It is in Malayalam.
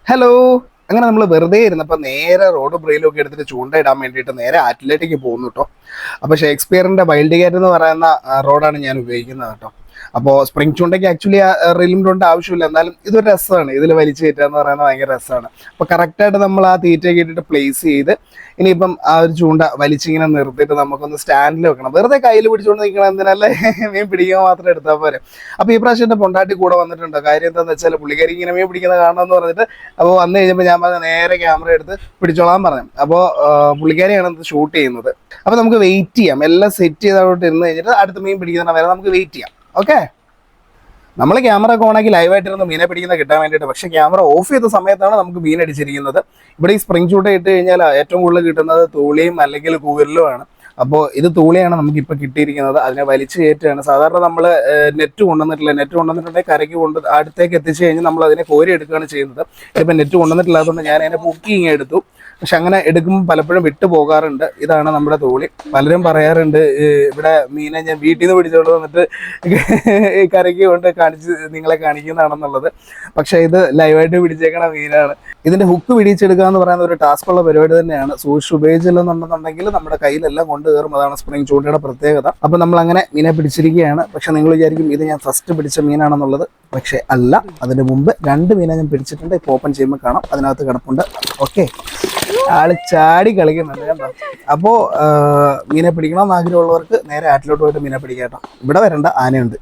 ഹലോ. അങ്ങനെ നമ്മൾ വെറുതെ ഇരുന്നപ്പോൾ നേരെ റോഡ് ബ്രെയിലൊക്കെ എടുത്തിട്ട് ചൂണ്ടയിടാൻ വേണ്ടിയിട്ട് നേരെ ആറ്റിലേക്ക് പോകുന്നു കേട്ടോ. അപ്പോൾ ഷേക്സ്പിയറിൻ്റെ വൈൽഡ് ഗേറ്റ് എന്ന് പറയുന്ന റോഡാണ് ഞാൻ ഉപയോഗിക്കുന്നത് കേട്ടോ. അപ്പോൾ സ്പ്രിംഗ് ചൂണ്ടയ്ക്ക് ആക്ച്വലി റീലും കൊണ്ട് ആവശ്യമില്ല, എന്നാലും ഇതൊരു രസമാണ്. ഇതിൽ വലിച്ചു കയറ്റുക എന്ന് പറയുന്നത് ഭയങ്കര രസമാണ്. അപ്പോൾ കറക്റ്റായിട്ട് നമ്മൾ ആ തീറ്റയൊക്കെ ഇട്ടിട്ട് പ്ലേസ് ചെയ്ത് ഇനിയിപ്പം ആ ഒരു ചൂണ്ട വലിച്ചിങ്ങനെ നിർത്തിയിട്ട് നമുക്കൊന്ന് സ്റ്റാൻഡിൽ വെക്കണം. വെറുതെ കയ്യിൽ പിടിച്ചുകൊണ്ട് നിൽക്കണം, എന്തിനല്ലേ മീൻ പിടിക്കാൻ മാത്രം എടുത്താൽ പോരെ. അപ്പോൾ ഈ പ്രാവശ്യം എൻ്റെ പൊണ്ടാട്ടി കൂടെ വന്നിട്ടുണ്ട്. കാര്യം എന്താണെന്ന് വെച്ചാൽ പുള്ളിക്കാരി ഇങ്ങനെ മീൻ പിടിക്കുന്നത് കാണണമെന്ന് പറഞ്ഞിട്ട് അപ്പോൾ വന്നു കഴിഞ്ഞപ്പോൾ ഞാൻ പറഞ്ഞ നേരെ ക്യാമറ എടുത്ത് പിടിച്ചോളാൻ പറഞ്ഞു. അപ്പോൾ പുള്ളിക്കാരിയാണ് ഇത് ഷൂട്ട് ചെയ്യുന്നത്. അപ്പോൾ നമുക്ക് വെയിറ്റ് ചെയ്യാം, എല്ലാം സെറ്റ് ചെയ്തോട്ട് ഇരുന്ന് കഴിഞ്ഞിട്ട് അടുത്ത മീൻ പിടിക്കുന്ന വരെ നമുക്ക് വെയിറ്റ് ചെയ്യാം. ഓക്കെ, നമ്മൾ ക്യാമറ ഒക്കെ ഓണാക്കി ലൈവായിട്ടിരുന്ന് മീനെ പിടിക്കുന്ന കിട്ടാൻ വേണ്ടിയിട്ട്. പക്ഷേ ക്യാമറ ഓഫ് ചെയ്ത സമയത്താണ് നമുക്ക് മീൻ അടിച്ചിരിക്കുന്നത്. ഇവിടെ ഈ സ്പ്രിംഗ് ചൂണ്ട ഇട്ട് കഴിഞ്ഞാൽ ഏറ്റവും കൂടുതൽ കിട്ടുന്നത് തൂളിയും അല്ലെങ്കിൽ കൂരലുമാണ്. അപ്പോൾ ഇത് തൂളിയാണ് നമുക്കിപ്പോൾ കിട്ടിയിരിക്കുന്നത്. അതിനെ വലിച്ചു കയറ്റുകയാണ്. സാധാരണ നമ്മൾ നെറ്റ് കൊണ്ടുവന്നിട്ടുണ്ടെങ്കിൽ കരയ്ക്ക് അടുത്തേക്ക് എത്തിച്ച് കഴിഞ്ഞ് നമ്മൾ അതിനെ കോരി എടുക്കുകയാണ് ചെയ്യുന്നത്. ഇപ്പം നെറ്റ് കൊണ്ടുവന്നിട്ടില്ലാത്തതുകൊണ്ട് ഞാൻ അതിനെ പൊക്കിങ് എടുത്തു. പക്ഷെ അങ്ങനെ എടുക്കുമ്പോൾ പലപ്പോഴും വിട്ടു പോകാറുണ്ട്. ഇതാണ് നമ്മുടെ തൂളി. പലരും പറയാറുണ്ട് ഇവിടെ മീനെ ഞാൻ വീട്ടിൽ നിന്ന് പിടിച്ചോണ്ട് വന്നിട്ട് കരയ്ക്ക് കൊണ്ട് നിങ്ങളെ കാണിക്കുന്നതാണെന്നുള്ളത്. പക്ഷേ ഇത് ലൈവായിട്ട് പിടിച്ചേക്കണ മീനാണ്. ഇതിൻ്റെ ഹുക്ക് പിടിച്ചെടുക്കുക എന്ന് പറയുന്ന ഒരു ടാസ്ക്കുള്ള പരിപാടി തന്നെയാണ്. സൂക്ഷിച്ച് ഉപയോഗിച്ചില്ലെന്നുണ്ടെന്നുണ്ടെങ്കിൽ നമ്മുടെ കയ്യിലെല്ലാം കൊണ്ട് കയറും. അതാണ് സ്പ്രിംഗ് ചൂണ്ടയുടെ പ്രത്യേകത. അപ്പം നമ്മൾ അങ്ങനെ മീനെ പിടിച്ചിരിക്കുകയാണ്. പക്ഷെ നിങ്ങൾ വിചാരിക്കും ഇത് ഞാൻ ഫസ്റ്റ് പിടിച്ച മീനാണെന്നുള്ളത്. പക്ഷേ അല്ല, അതിന് മുമ്പ് 2 മീനെ ഞാൻ പിടിച്ചിട്ടുണ്ട്. ഇപ്പോൾ ഓപ്പൺ ചെയ്യുമ്പോൾ കാണാം, അതിനകത്ത് കിടപ്പുണ്ട്. ഓക്കെ, ആള് ചാടി കളിക്കുന്നുണ്ട് കേട്ടോ. അപ്പോൾ മീനെ പിടിക്കണമെന്ന് ആഗ്രഹമുള്ളവർക്ക് നേരെ ആറ്റിലോട്ട് പോയിട്ട് മീനെ പിടിക്കാം കേട്ടോ. ഇവിടെ വരണ്ട, ആനയുണ്ട്.